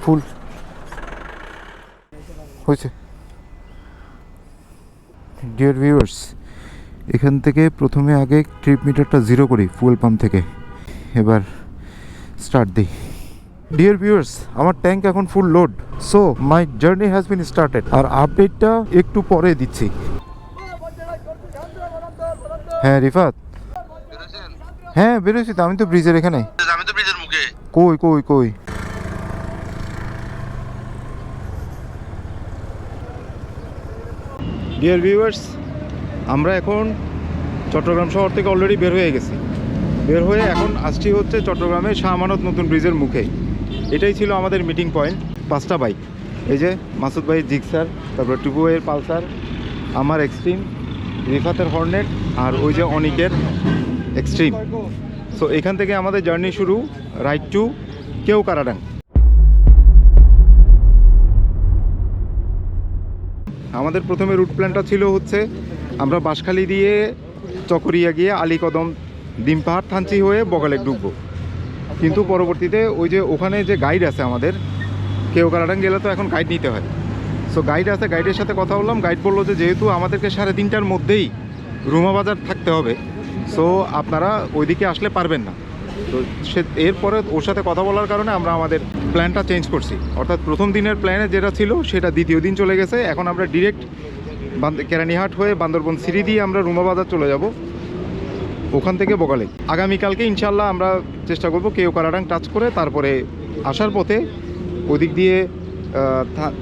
ফুল হয়েছে। Dear viewers, এখান থেকে প্রথমে আগে ট্রিপ মিটারটা 0 করি ফুয়েল পাম্প থেকে, এবার স্টার্ট দিই। ডিয়ার ভিউয়ার্স, আমার ট্যাঙ্ক এখন full load, so my journey has been started. আর আপডেটটা একটু পরে দিচ্ছি। হ্যাঁ রিফাত, হ্যাঁ বেরোছি তো, আমি তো ব্রিজের এখানে। আমি তো ব্রিজের মুখে। কই কই কই? ডিয়ার ভিউয়ার্স, আমরা এখন চট্টগ্রাম শহর থেকে অলরেডি বের হয়ে গেছি। বের হয়ে এখন আসছি হচ্ছে চট্টগ্রামের শাহ আমানত নতুন ব্রিজের মুখে। এটাই ছিল আমাদের মিটিং পয়েন্ট। 5টা বাইক, এই যে মাসুদ ভাইয়ের জিক্সার, তারপর টুকু ভাইয়ের পালসার, আমার এক্সট্রিম, রিফাতের হর্নেট, আর ওই যে অনিকের এক্সট্রিম। সো এখান থেকে আমাদের জার্নি শুরু, রাইট টু কেওক্রাডাং। আমাদের প্রথমে রুট প্ল্যানটা ছিল হচ্ছে আমরা বাঁশখালী দিয়ে চকরিয়া গিয়ে আলীকদম, ডিম পাহাড়, থানচি হয়ে বগালেক ঢুকবো। কিন্তু পরবর্তীতে ওই যে ওখানে যে গাইড আছে আমাদের, কেওক্রাডাং গেলে তো এখন গাইড নিতে হয়। সো গাইড আছে, গাইডের সাথে কথা বললাম। গাইড বললো যে যেহেতু আমাদেরকে 3:30টার মধ্যেই রুমা বাজার থাকতে হবে, সো আপনারা ওইদিকে আসলে পারবেন না। তো সে এরপরে ওর সাথে কথা বলার কারণে আমরা আমাদের প্ল্যানটা চেঞ্জ করছি। অর্থাৎ প্রথম দিনের প্ল্যানে যেটা ছিল সেটা দ্বিতীয় দিন চলে গেছে। এখন আমরা ডিরেক্ট কেরানীহাট হয়ে বান্দরবন সিঁড়ি দিয়ে আমরা রুমা বাজার চলে যাব, ওখান থেকে বগালেক। আগামীকালকে ইনশাল্লাহ আমরা চেষ্টা করব কেওক্রাডাং টাচ করে তারপরে আসার পথে ওদিক দিয়ে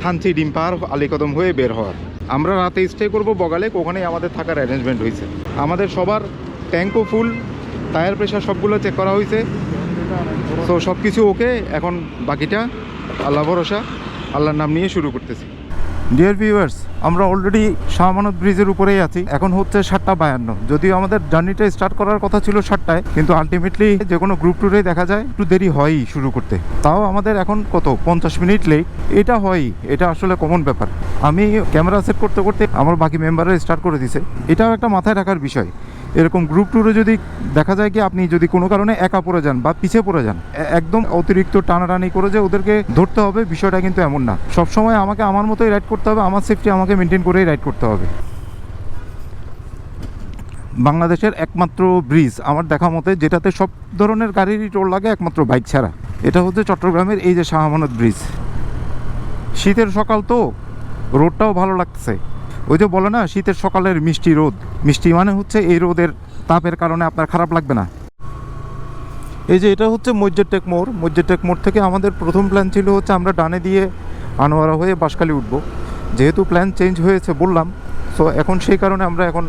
থানচি, ডিম পাহাড়, আলীকদম হয়ে বের হওয়ার। আমরা রাতে স্টে করব বগালেক, ওখানেই আমাদের থাকার অ্যারেঞ্জমেন্ট হয়েছে। আমাদের সবার ট্যাঙ্কও ফুল, টায়ার প্রেশার সবগুলো চেক করা হয়েছে। তো সব কিছু ওকে, এখন বাকিটা আল্লাহ ভরসা, আল্লাহর নাম নিয়ে শুরু করতেছি। ডিয়ার ভিউয়ার্স, আমরা অলরেডি শাহ আমানত ব্রিজের উপরেই আছি। এখন হচ্ছে 7:52। যদিও আমাদের জার্নিটা স্টার্ট করার কথা ছিল 7টায়, কিন্তু আলটিমেটলি যে কোনো গ্রুপ ট্যুরে দেখা যায় একটু দেরি হয়ই শুরু করতে। তাও আমাদের এখন কত 50 মিনিট লেট, এটা হয়ই, এটা আসলে কমন ব্যাপার। আমি ক্যামেরা সেট করতে করতে আমার বাকি মেম্বাররা স্টার্ট করে দিছে। এটাও একটা মাথায় রাখার বিষয়। এরকম গ্রুপ ট্যুরে যদি দেখা যায় কি আপনি যদি কোনো কারণে একা পড়ে যান বা পিছিয়ে পড়ে যান, একদম অতিরিক্ত টানাটানি করে যে ওদেরকে ধরতে হবে, বিষয়টা কিন্তু এমন না। সবসময় আমাকে আমার মতোই রাইড করতে হবে, আমার সেফটি আমাকে মেনটেন করেই রাইড করতে হবে। বাংলাদেশের একমাত্র ব্রিজ আমার দেখা মতে যেটাতে সব ধরনের গাড়িরই টোল লাগে একমাত্র বাইক ছাড়া, এটা হচ্ছে চট্টগ্রামের এই যে শাহ আমানত ব্রিজ। শীতের সকাল তো, রোডটাও ভালো লাগছে। ওই যে বলে না শীতের সকালের মিষ্টি রোদ, মিষ্টি মানে হচ্ছে এই রোদের তাপের কারণে আপনার খারাপ লাগবে না। এই যে এটা হচ্ছে মসজিদ মোড়। মসজিদ মোড় থেকে আমাদের প্রথম প্ল্যান ছিল হচ্ছে আমরা ডানে দিয়ে আনোয়ারা হয়ে বাঁশখালী উঠবো। যেহেতু প্ল্যান চেঞ্জ হয়েছে বললাম, সো এখন সেই কারণে আমরা এখন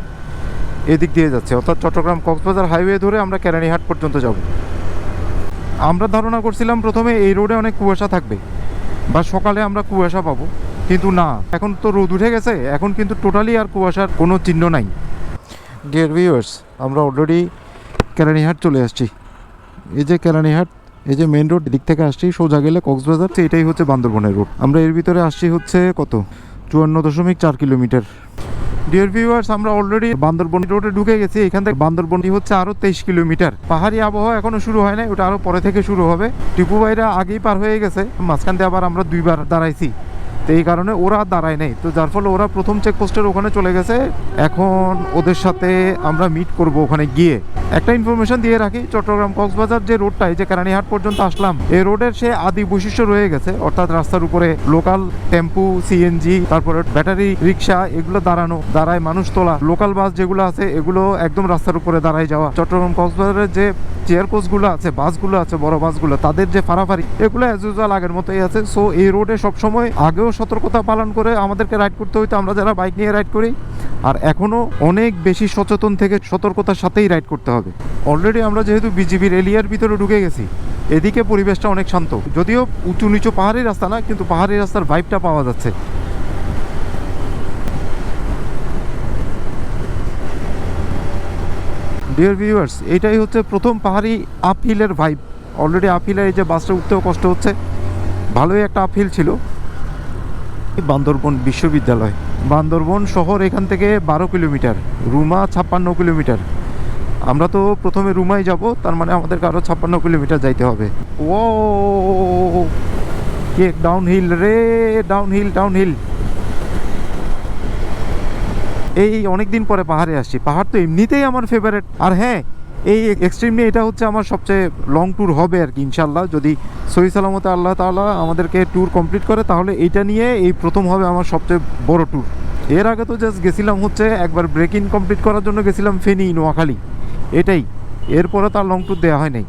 এদিক দিয়ে যাচ্ছি, অর্থাৎ চট্টগ্রাম কক্সবাজার হাইওয়ে ধরে আমরা কেরানীহাট পর্যন্ত যাব। আমরা ধারণা করছিলাম প্রথমে এই রোডে অনেক কুয়াশা থাকবে বা সকালে আমরা কুয়াশা পাবো, কিন্তু না, এখন তো রোদ উঠে গেছে, এখন কিন্তু টোটালি আর কুয়াশার কোনো চিহ্ন নাই। ডিয়ার ভিউয়ার্স, আমরা অলরেডি কেরানীহাট চলে আসছি। এই যে কেরানীহাট, এই যে মেন রোড, দিক থেকে আসছি সোজা গেলে কক্সবাজার, এটাই হচ্ছে বান্দরবনের রোড। আমরা এর ভিতরে আসছি হচ্ছে কত 54.4 কিলোমিটার। ডিয়ার ভিউয়ার্স, আমরা অলরেডি বান্দরবন রোডে ঢুকে গেছি। এখান থেকে বান্দরবনই হচ্ছে আরো 23 কিলোমিটার। পাহাড়ি আবহাওয়া এখনো শুরু হয় নাই, ওটা আরো পরে থেকে শুরু হবে। টিপু ভাইরা আগেই পার হয়ে গেছে, মাঝখান দিয়ে আবার আমরা 2বার দাঁড়াইছি, তো এই কারণে ওরা দাঁড়ায় নেই। তো যার ফলে ওরা প্রথম চেকপোস্টের ওখানে চলে গেছে। এখন ওদের সাথে আমরা মিট করব ওখানে গিয়ে। একটা ইনফরমেশন দিয়ে রাখি, চট্টগ্রাম কক্সবাজার যে রোডটা, এই যে কেরানীহাট পর্যন্ত আসলাম, এই রোডের সে আদি বৈশিষ্ট্য রয়ে গেছে। অর্থাৎ রাস্তার উপরে লোকাল টেম্পু, সিএনজি, তারপরে ব্যাটারি রিক্সা, এগুলো দাঁড়ায় মানুষ তোলা। লোকাল বাস যেগুলো আছে এগুলো একদম রাস্তার উপরে দাঁড়ায় যাওয়া। চট্টগ্রাম কক্সবাজারের যে চেয়ার কোচগুলো আছে, বাসগুলো আছে, বড় বাসগুলো, তাদের যে ফাড়াফাড়ি, এগুলো অ্যাজ ইউজুয়াল আগের মতোই আছে। সো এই রোডে সবসময় আগেও সতর্কতা পালন করে আমাদেরকে রাইড করতে হইতো, আমরা যারা বাইক নিয়ে রাইড করি, আর এখনও অনেক বেশি সচেতন থেকে সতর্কতার সাথেই রাইড করতে হবে। অলরেডি আমরা যেহেতু বিজিবির এরিয়ার ভিতরে ঢুকে গেছি, এদিকে পরিবেশটা অনেক শান্ত, যদিও উঁচু নিচু পাহাড়ি রাস্তা না, কিন্তু পাহাড়ি রাস্তার ভাইবটা পাওয়া যাচ্ছে। ডিয়ার ভিউয়ার্স, এইটাই হচ্ছে প্রথম পাহাড়ি আপহিলের ভাইব। অলরেডি আপহিলের এই যে বাসটা উঠতেও কষ্ট হচ্ছে, ভালোই একটা আপহিল ছিল। বান্দরবন বিশ্ববিদ্যালয়, বান্দরবন শহর এখান থেকে 12 কিলোমিটার, রুমা 56 কিলোমিটার। আমরা তো প্রথমে রুমাই যাব, তার মানে আমাদেরকে আরও 56 কিলোমিটার যাইতে হবে। ও কেক ডাউনহিল রে, ডাউনহিল ডাউনহিল। এই অনেক দিন পরে পাহাড়ে আসছি। পাহাড় তো এমনিতেই আমার ফেভারিট। আর হ্যাঁ, এই এক্সট্রিমলি এটা হচ্ছে আমার সবচেয়ে লং ট্যুর হবে আর কি, ইনশাল্লাহ। যদি সহি সালামতে আল্লাহ তাআলা আমাদেরকে ট্যুর কমপ্লিট করে, তাহলে এইটা নিয়ে এই প্রথম হবে আমার সবচেয়ে বড় ট্যুর। এর আগে তো জাস্ট গেছিলাম হচ্ছে একবার ব্রেক ইন কমপ্লিট করার জন্য গেছিলাম ফেনী, নোয়াখালী, এটাই। এরপরে তার লং ট্যুর দেওয়া হয় নাই।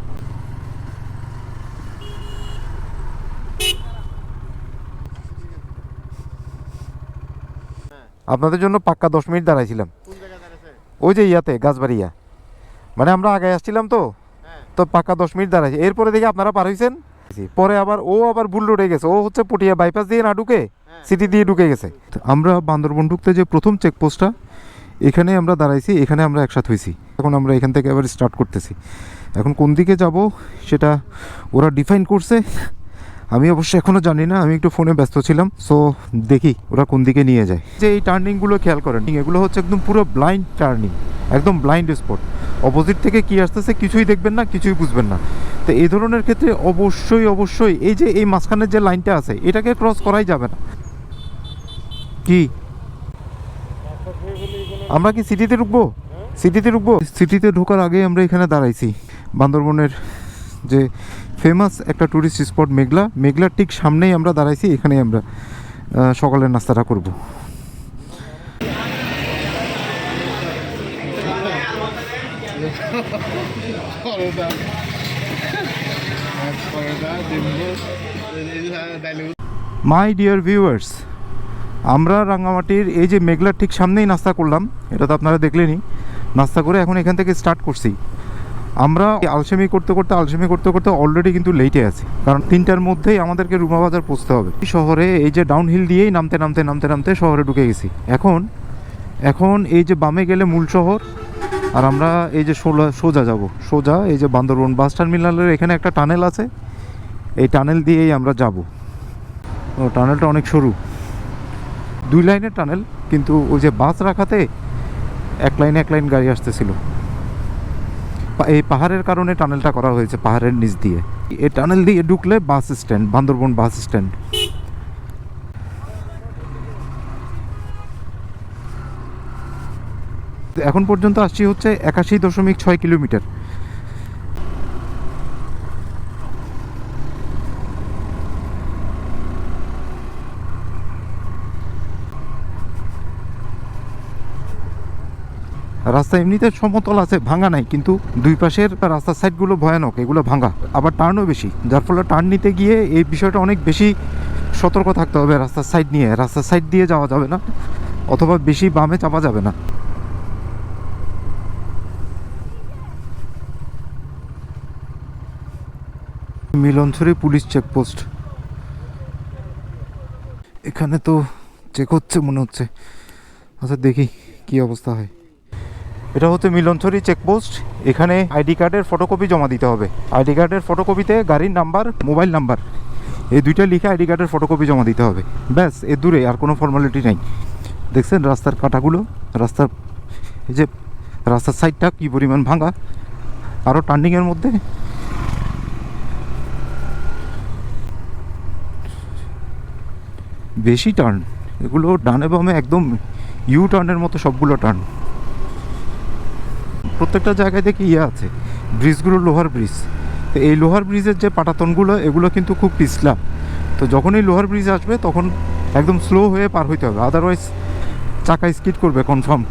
আপনাদের জন্য পাক্কা 10 মিনিট দাঁড়াইছিলাম ওই যে ইয়াতে গাছবাড়িয়া, মানে আমরা আগে আসছিলাম তো, তো পাক্কা 10 মিনিট দাঁড়াইছি। এরপরে দেখি আপনারা পার হয়েছেন। পরে আবার ও আবার ভুল রোডে গেছে, ও হচ্ছে পটিয়া বাইপাস দিয়ে না ঢুকে সিটি দিয়ে ঢুকে গেছে। আমরা বান্দরবন ঢুকতে যে প্রথম চেকপোস্টটা, এখানে আমরা দাঁড়াইছি, এখানে আমরা একসাথে হয়েছি। এখন আমরা এখান থেকে আবার স্টার্ট করতেছি। এখন কোন দিকে যাব সেটা ওরা ডিফাইন করছে, আমি অবশ্য এখনও জানি না, আমি একটু ফোনে ব্যস্ত ছিলাম। সো দেখি ওরা কোন দিকে নিয়ে যায়। যে এই টার্নিংগুলো খেয়াল করেন, এগুলো হচ্ছে একদম পুরো ব্লাইন্ড টার্নিং, একদম ব্লাইন্ড স্পট। অপোজিট থেকে কি আসতেছে কিছুই দেখবেন না, কিছুই বুঝবেন না। তো এই ধরনের ক্ষেত্রে অবশ্যই এই যে এই মাঝখানের যে লাইনটা আছে, এটাকে ক্রস করাই যাবে না। কি আমরা কি সিটিতে ঢুকবো? সিটিতে ঢোকার আগে আমরা এখানে দাঁড়াইছি। বান্দরবনের যে ফেমাস একটা ট্যুরিস্ট স্পট মেঘলার ঠিক সামনেই আমরা দাঁড়াইছি। এখানেই আমরা সকালের নাস্তাটা করব। মাই ডিয়ার ভিউয়ার্স, আমরা রাঙ্গামাটির এই যে মেঘলার ঠিক সামনেই নাস্তা করলাম, এটা তো আপনারা দেখলেনই। নাস্তা করে এখন এখান থেকে স্টার্ট করছি। আমরা আলসেমি করতে করতে অলরেডি কিন্তু লেটে আছি, কারণ 3টার মধ্যেই আমাদেরকে রুমা বাজার পৌঁছতে হবে। শহরে এই যে ডাউনহিল দিয়েই নামতে শহরে ঢুকে গেছি। এখন এই যে বামে গেলে মূল শহর, আর আমরা এই যে সোজা যাব, সোজা এই যে বান্দরবন বাস টার্মিনালের এখানে একটা টানেল আছে, এই টানেল দিয়েই আমরা যাব। ও টানেলটা অনেক সরু, 2 লাইনের টানেল, কিন্তু ওই যে বাস রাখাতে এক লাইন গাড়ি আসতেছিল। এই পাহাড়ের কারণে টানেলটা করা হয়েছে, পাহাড়ের নিচ দিয়ে। এই টানেল দিয়ে ঢুকলে bus stand, Bandarban bus stand. এখন পর্যন্ত আসছি হচ্ছে 81.6 কিলোমিটার। রাস্তা এমনিতে সমতল আছে, ভাঙা নাই, কিন্তু দুই পাশের রাস্তার সাইডগুলো ভয়ানক, এগুলো ভাঙা, আবার টার্নও বেশি, যার ফলে টার্ন নিতে গিয়ে এই বিষয়টা অনেক বেশি সতর্ক থাকতে হবে। রাস্তার সাইড নিয়ে, রাস্তার সাইড দিয়ে যাওয়া যাবে না, অথবা বেশি বামে চাপা যাবে না। মিলনছড়ি পুলিশ চেকপোস্ট, এখানে তো চেক হচ্ছে মনে হচ্ছে। আচ্ছা দেখি কি অবস্থা হয়। এটা হচ্ছে মিলনছড়ি চেকপোস্ট। এখানে আইডি কার্ডের ফটোকপি জমা দিতে হবে। আইডি কার্ডের ফটোকপিতে গাড়ির নাম্বার, মোবাইল নাম্বার, এই দুইটা লিখে আইডি কার্ডের ফটোকপি জমা দিতে হবে। ব্যাস, এর দূরে আর কোনো ফর্মালিটি নাই। দেখছেন রাস্তার কাঁটাগুলো, রাস্তার এই যে রাস্তার সাইডটা কী পরিমাণ ভাঙা, আরও টার্নিংয়ের মধ্যে। বেশি টার্ন, এগুলো ডানে বামে একদম ইউ টার্নের মতো সবগুলো টার্ন। প্রত্যেকটা জায়গায় দেখি আছে ব্রিজগুলো, লোহার ব্রিজ। তো এই লোহার ব্রিজের যে পাটাতনগুলো, এগুলো কিন্তু খুব পিছলা। তো যখন এই লোহার ব্রিজ আসবে তখন একদম স্লো হয়ে পার হইতে হবে, আদারওয়াইজ চাকা স্কিড করবে কনফার্ম।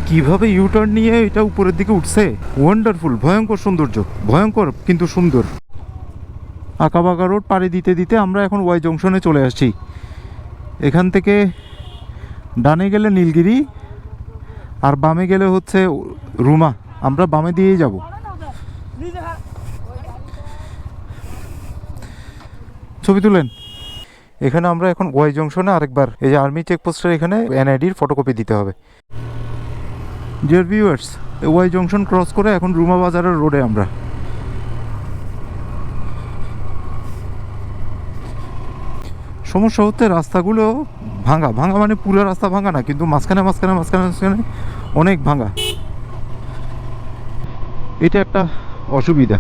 কিভাবে ইউটার্ন নিয়ে এটা উপরের দিকে উঠছে, ওয়ান্ডারফুল, ভয়ঙ্কর সৌন্দর্য, ভয়ঙ্কর কিন্তু সুন্দর। আঁকাবাঁকা রোড পাড়ি দিতে দিতে আমরা এখন ওয়াই জংশনে চলে আসছি। এখান থেকে ডানে গেলে নীলগিরি, আর বামে গেলে হচ্ছে রুমা। আমরা বামে দিয়েই যাব। ছবি তুলেন। এখানে আমরা এখন ওয়াই জংশনে আরেকবার এই যে আর্মি চেকপোস্টের এখানে এনআইডির ফটোকপি দিতে হবে। Dear viewers, Y junction cross করে এখন রুমা বাজারের রোডে আমরা। সমস্যা হচ্ছে রাস্তাগুলো ভাঙা, মানে পুরো রাস্তা ভাঙা না, কিন্তু মাঝখানে অনেক ভাঙা। এটা একটা অসুবিধা।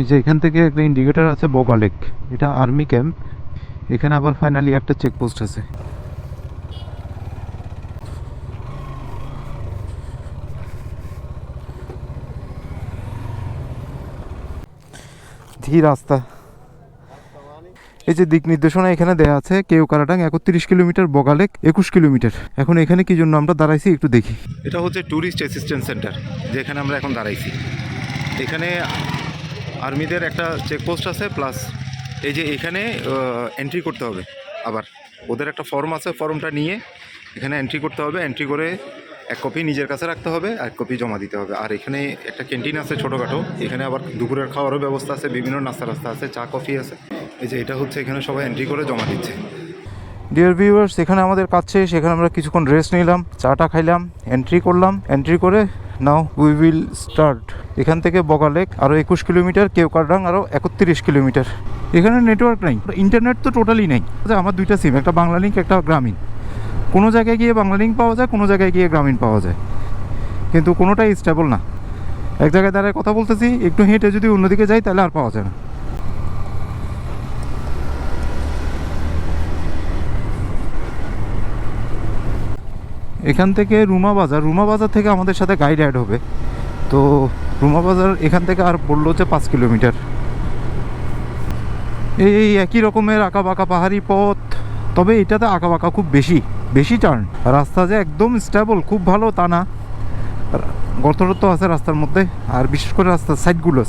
এই যে এখান থেকে একটা ইন্ডিকেটর আছে বগা লেক, এটা আর্মি ক্যাম্প। এখানে আবার ফাইনালি একটা চেকপোস্ট আছে। ধীর রাস্তা। এই যে দিক নির্দেশনা এখানে দেয়া আছে, কেওক্রাডাং 31 কিলোমিটার, বগালেক 21 কিলোমিটার। এখন এখানে কি জন্য আমরা দাঁড়াইছি একটু দেখি। এটা হচ্ছে ট্যুরিস্ট অ্যাসিস্ট্যান্স সেন্টার, যেখানে আমরা এখন দাঁড়াইছি। এখানে আর্মিদের একটা চেকপোস্ট আছে, প্লাস এই যে এখানে এন্ট্রি করতে হবে। আবার ওদের একটা ফর্ম আছে, ফর্মটা নিয়ে এখানে এন্ট্রি করতে হবে। এন্ট্রি করে এক কপি নিজের কাছে রাখতে হবে, আর এক কপি জমা দিতে হবে। আর এখানে একটা ক্যান্টিন আছে ছোটোখাটো, এখানে আবার দুপুরের খাওয়ারও ব্যবস্থা আছে, বিভিন্ন নাস্তা রাস্তা আছে, চা কফি আছে। এই যে এটা হচ্ছে এখানে সবাই এন্ট্রি করে জমা দিচ্ছে। ডিয়ার ভিউয়ার্স, এখানে আমাদের কাজ শেষ। এখানে আমরা কিছুক্ষণ রেস্ট নিলাম, চাটা খাইলাম, এন্ট্রি করলাম। এন্ট্রি করে নাও উই উইল স্টার্ট। এখান থেকে বগালেক আরও 21 কিলোমিটার, কেওক্রাডাং আরও 31 কিলোমিটার। এখানে নেটওয়ার্ক নেই, ইন্টারনেট তো টোটালি নেই। আমার দুইটা সিম, একটা বাংলা লিঙ্ক, একটা গ্রামীণ। কোনো জায়গায় গিয়ে বাংলা লিঙ্ক পাওয়া যায়, কোনো জায়গায় গিয়ে গ্রামীণ পাওয়া যায়, কিন্তু কোনোটাই স্টেবল না। এক জায়গায় দাঁড়ায় কথা বলতেছি, একটু হেঁটে যদি অন্যদিকে যাই তাহলে আর পাওয়া যায় না। এখান থেকে রুমা বাজার থেকে আমাদের সাথে গাইড অ্যাড হবে। তো রুমা বাজার এখান থেকে আর বললো যে 5 কিলোমিটার। এই একই রকমের আঁকা বাঁকা পাহাড়ি পথ, তবে এটাতে আঁকা বাঁকা খুব বেশি টার্ন। রাস্তা যে একদম স্টেবল খুব ভালো তা না, গর্ত আছে রাস্তার মধ্যে। আর বিশেষ করে রাস্তার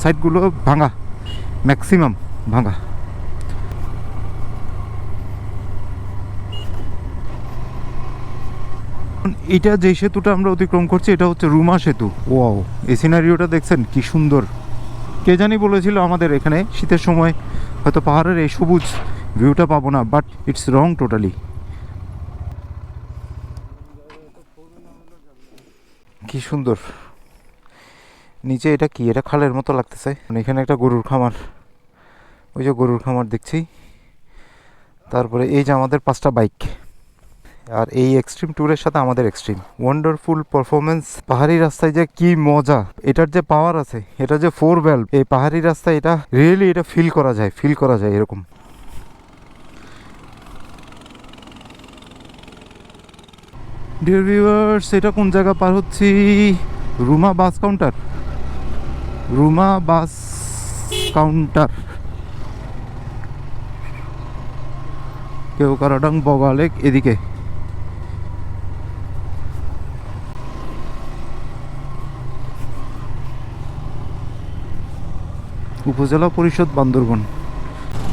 সাইডগুলো ভাঙা, ম্যাক্সিমাম ভাঙা। এটা যে সেতুটা আমরা অতিক্রম করছি, এটা হচ্ছে রুমা সেতু। ওয়াও, এই সিনারিওটা দেখছেন কি সুন্দর। কে জানি বলেছিল আমাদের এখানে শীতের সময় হয়তো পাহাড়ের এই সবুজ ভিউটা পাবো না, বাট ইটস রং টোটালি। কি সুন্দর নিচে। এটা কি, এটা খালের মতো লাগতেছে। এখানে একটা গরুর খামার, ওই যে গরুর খামার দেখছি। তারপরে এই যে আমাদের 5টা বাইক, আর এই এক্সট্রিম ট্যুরের সাথে আমাদের এক্সট্রিম ওয়ান্ডারফুল পারফরমেন্স। পাহাড়ি রাস্তায় যে কি মজা, এটার যে পাওয়ার আছে, এটা যে 4 ভ্যালভ এই পাহাড়ি রাস্তায়, এটা রিয়েলি এটা ফিল করা যায় এরকম। ডিয়ার ভিউয়ার্স, এটা কোন জায়গা পার হচ্ছি? Ruma bus counter. কেওক্রাডাং বগালেক এদিকে। উপজেলা পরিষদ Bandarban.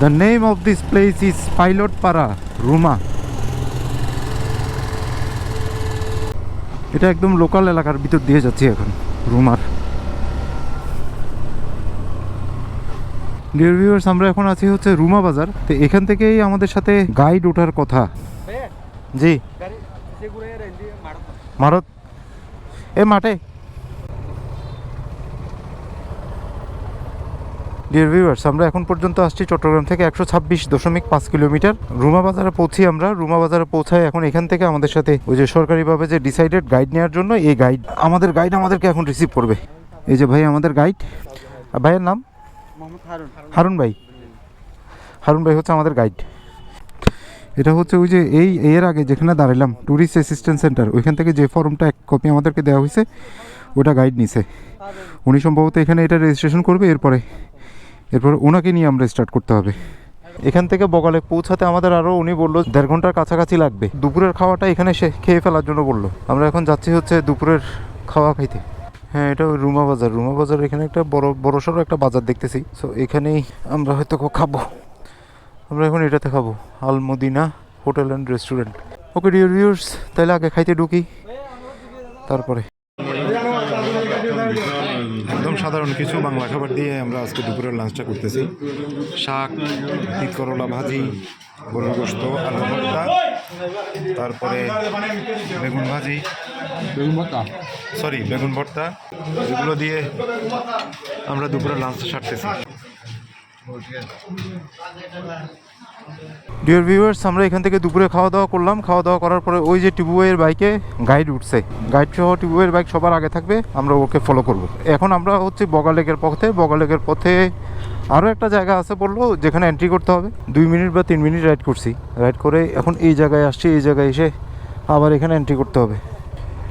The name of this place is Pilotpara, Ruma. এটা একদম লোকাল এলাকার ভিতর দিয়ে যাচ্ছি এখন, রুমার। ডিয়ার ভিউয়ার্স, আমরা এখন আছি হচ্ছে রুমা বাজার। তো এখান থেকেই আমাদের সাথে গাইড ওঠার কথা। জি মারত এ মাঠে। ডিয়ার ভিউয়ার্স, আমরা এখন পর্যন্ত আসছি চট্টগ্রাম থেকে 126.5 কিলোমিটার। রুমা বাজারে পৌঁছি আমরা। রুমা বাজারে পৌঁছায় এখন এখান থেকে আমাদের সাথে ওই যে সরকারিভাবে যে ডিসাইডেড গাইড নেওয়ার জন্য, এই গাইড আমাদেরকে এখন রিসিভ করবে। এই যে ভাই আমাদের গাইড। ভাইয়ের নাম হারুন ভাই হচ্ছে আমাদের গাইড। এটা হচ্ছে ওই যে এর আগে যেখানে দাঁড়ালাম, ট্যুরিস্ট অ্যাসিস্ট্যান্স সেন্টার, ওইখান থেকে যে ফর্মটা এক কপি আমাদেরকে দেওয়া হয়েছে, ওটা গাইড নিছে। উনি সম্ভবত এখানে এটা রেজিস্ট্রেশন করবে। এরপরে ওনাকে নিয়ে আমরা স্টার্ট করতে হবে। এখান থেকে বগালে পৌঁছাতে আমাদের আরও উনি বললো 1.5 ঘন্টার কাছাকাছি লাগবে। দুপুরের খাওয়াটা এখানে খেয়ে ফেলার জন্য বললো। আমরা এখন যাচ্ছি হচ্ছে দুপুরের খাওয়া খাইতে। হ্যাঁ, এটা রুমা বাজার। রুমা বাজার এখানে একটা বড় সড়ো একটা বাজার দেখতেছি। সো এখানেই আমরা হয়তো খাবো। আমরা এখন এটাতে খাবো, Al Madina hotel and restaurant. Okay dear viewers, তাহলে আগে খাইতে ঢুকি, তারপরে একদম সাধারণ কিছু বাংলা খাবার দিয়ে আমরা আজকে দুপুরের লাঞ্চটা করতেছি। শাক, তিত করলা ভাজি, গরুর গোশত, আলু ভর্তা, তারপরে বেগুন ভাজি, বেগুন ভর্তা, এগুলো দিয়ে আমরা দুপুরের লাঞ্চটা সারতেছি। ডিয়ার ভিউয়ার্স, আমরা এখান থেকে দুপুরে খাওয়া দাওয়া করলাম। খাওয়া দাওয়া করার পরে ওই যে টিবুয়ের বাইকে গাইড উঠছে, গাইড সহ টিবুয়ের বাইক সবার আগে থাকবে, আমরা ওকে ফলো করব। এখন আমরা হচ্ছে বগালেকের পথে আরও একটা জায়গা আছে বললো, যেখানে এন্ট্রি করতে হবে। 2 মিনিট বা 3 মিনিট রাইড করছি। রাইড করে এখন এই জায়গায় আসছি। এই জায়গায় এসে আবার এখানে এন্ট্রি করতে হবে।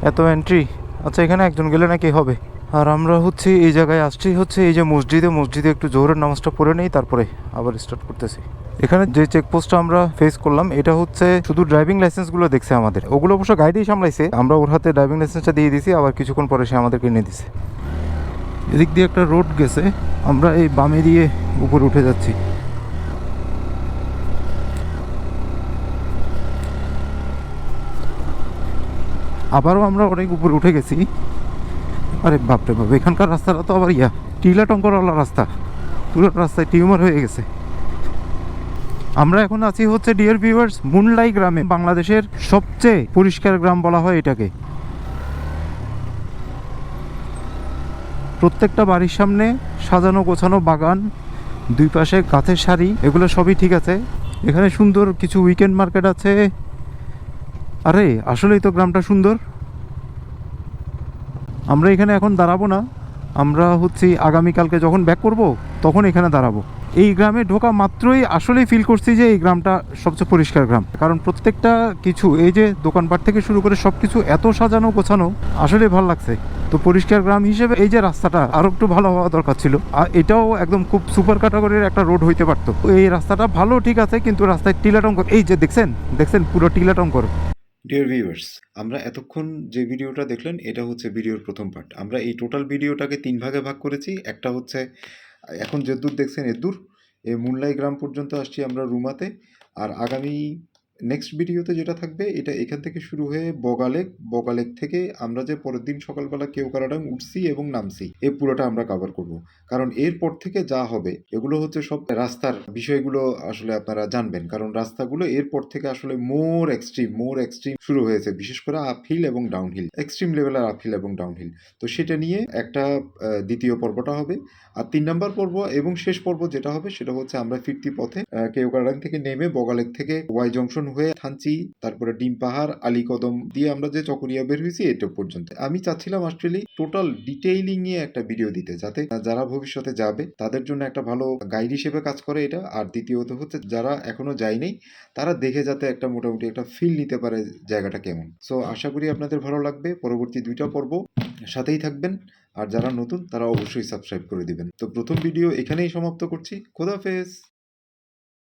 এত এন্ট্রি, আচ্ছা এখানে একজন গেলে নাকি হবে। আর আমরা হচ্ছে এই জায়গায় আসছি হচ্ছে এই যে মসজিদে একটু জোহরের নামাজটা পড়ে নেই, তারপরে আবার স্টার্ট করতেছি। এখানে যে চেকপোস্টটা আমরা ফেস করলাম, এটা হচ্ছে শুধু ড্রাইভিং লাইসেন্সগুলো দেখছে আমাদের। ওগুলো অবশ্য গাইডেই সামলাইছে। আমরা ওর হাতে ড্রাইভিং লাইসেন্সটা দিয়ে দিয়েছি, আবার কিছুক্ষণ পরে সে আমাদেরকে এনে দিছে। এদিক দিয়ে একটা রোড গেছে, আমরা এই বামে দিয়ে উপরে উঠে যাচ্ছি। আবারও আমরা অনেক উপরে উঠে গেছি। আরে বাপরে বাপ, এখানকার রাস্তাটা তো আবার টিলা টঙ্করওয়ালা রাস্তা, পুরো রাস্তায় টিউমার হয়ে গেছে। আমরা এখন আছি হচ্ছে ডিয়ার ভিউয়ার্স মুনলাই গ্রামে। বাংলাদেশের সবচেয়ে পরিষ্কার গ্রাম বলা হয় এটাকে। প্রত্যেকটা বাড়ির সামনে সাজানো গোছানো বাগান, দুই পাশে গাছের সারি, এগুলো সবই ঠিক আছে। এখানে সুন্দর কিছু উইকেন্ড মার্কেট আছে। আরে আসলেই তো গ্রামটা সুন্দর। আমরা এখানে এখন দাঁড়াবো না, আমরা হচ্ছে আগামীকালকে যখন ব্যাক করব তখন এখানে দাঁড়াবো। এই গ্রামে ঢোকা মাত্রই আসলেই ফিল করছি যে এই গ্রামটা সবচেয়ে পরিষ্কার গ্রাম। কারণ প্রত্যেকটা কিছু, এই যে দোকানপাট থেকে শুরু করে সব কিছু এত সাজানো গোছানো, আসলে ভালো লাগছে। তো পরিষ্কার গ্রাম হিসেবে এই যে রাস্তাটা আরও একটু ভালো হওয়া দরকার ছিল। আর এটাও একদম খুব সুপার ক্যাটাগরির একটা রোড হইতে পারতো। এই রাস্তাটা ভালো ঠিক আছে, কিন্তু রাস্তায় টিলাটঙ্কর, এই যে দেখছেন পুরো টিলাটঙ্কর। ডিয়ার ভিউয়ার্স, আমরা এতক্ষণ যে ভিডিওটা দেখলেন এটা হচ্ছে ভিডিওর প্রথম পার্ট। আমরা এই টোটাল ভিডিওটাকে 3 ভাগে ভাগ করেছি। একটা হচ্ছে এখন যে দূর দেখছেন এ দূর, এই মুনলাই গ্রাম পর্যন্ত আসছি আমরা রুমাতে। আর আগামী নেক্সট ভিডিওতে যেটা থাকবে, এটা এখান থেকে শুরু হয়ে বগালেক থেকে আমরা যে পরের দিন সকালবেলা কেওক্রাডাং উঠছি এবং নামছি, এই পুরোটা আমরা কভার করব। কারণ এরপর থেকে যা হবে এগুলো হচ্ছে সব রাস্তার বিষয়গুলো আসলে আপনারা জানবেন। কারণ রাস্তাগুলো এরপর থেকে আসলে মোর এক্সট্রিম শুরু হয়েছে, বিশেষ করে আপহিল এবং ডাউনহিল, এক্সট্রিম লেভেলের আপহিল এবং ডাউনহিল। তো সেটা নিয়ে একটা দ্বিতীয় পর্বটা হবে। আর 3 নম্বর পর্ব এবং শেষ পর্ব যেটা হবে সেটা হচ্ছে আমরা ফিরতি পথে কেওক্রাডাং থেকে নেমে বগালেক থেকে ওয়াই জংশন হয়ে থানচি, তারপরে ডিম পাহাড়, আলীকদম দিয়ে আমরা যে চকরিয়া বের হয়েছি এটা পর্যন্ত। আমি চাচ্ছিলাম আসলে টোটাল ডিটেইলিং নিয়ে একটা ভিডিও দিতে, যাতে যারা ভবিষ্যতে যাবে তাদের জন্য একটা ভালো গাইড হিসেবে কাজ করে এটা। আর দ্বিতীয়ত হচ্ছে যারা এখনো যায়নি তারা দেখে যাতে একটা মোটামুটি একটা ফিল নিতে পারে জায়গাটা কেমন। সো আশা করি আপনাদের ভালো লাগবে। পরবর্তী 2টা পর্ব সাথেই থাকবেন। আর যারা নতুন তারা অবশ্যই সাবস্ক্রাইব করে দিবেন। তো প্রথম ভিডিও এখানেই সমাপ্ত করছি। খোদাফেজ।